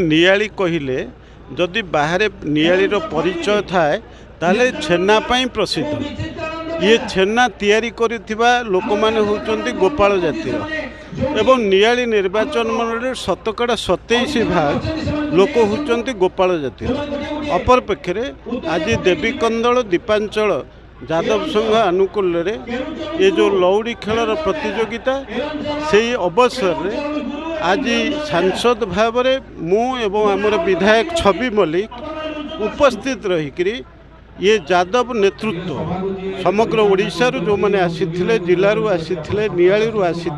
नियाली कहले जदि बाहर नियालीर परिचय थाए ताले छेना पाई प्रसिद्ध। ये छेना तैयारी करिथिबा लोक माने होउचंती गोपाल जातिर एवं नियाली निर्वाचन मंडल शतकड़ा 27 भाग लोक होउचंती गोपाल जातिर। अपर पक्षरे आज देवीकंदल दीपांचल यादव संघ अनुकूल ये जो लौड़ी खेलर प्रतियोगिता से अवसर रे आज सांसद भाव मु एवं आमर विधायक छवि मल्लिक उपस्थित रहीकि ये यादव नेतृत्व समग्र ओडिशा जो मैंने आसी जिलू आसी नियाली आसी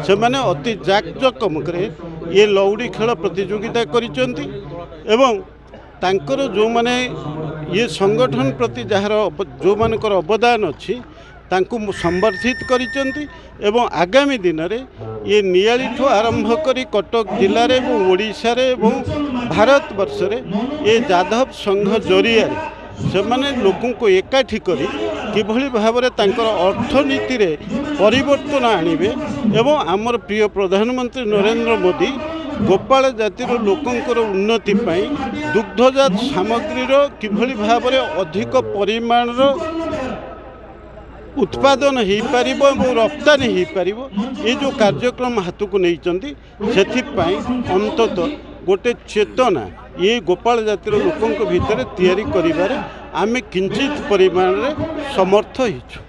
से मैंने अति जाकजमक ये लौड़ी खेल प्रतियोगिता करिसेंती एवं तांकर जो माने ये संगठन प्रति जार जो मानकर अवदान अच्छी तांकु संबर्धित करिसेंती एवं आगामी दिन रे ये नियाली ठू आरंभ करी कटक जिले में ओडिशा रे एवं भारत वर्ष रे ये यादव संघ जरिया से माने लोकों को एकाठी करी किभली भाव में तांकर अर्थनीति रे परिवर्तन आनिबे एवं आमर प्रिय प्रधानमंत्री नरेंद्र मोदी गोपाल जातिर लोकंकर उन्नति पाई दुग्धजात सामग्रीर किभली भाव में अधिक परिमाण उत्पादन हो पारिबो और रप्तानी हो पारिबो ये जो कार्यक्रम हाथ को नहीं सेथिपाई अंततः गोटे चेतना ये गोपाल जातिर लोकंक भितर तैयारी करिबारे आमे किंचित परिमाण रे समर्थ होइछु।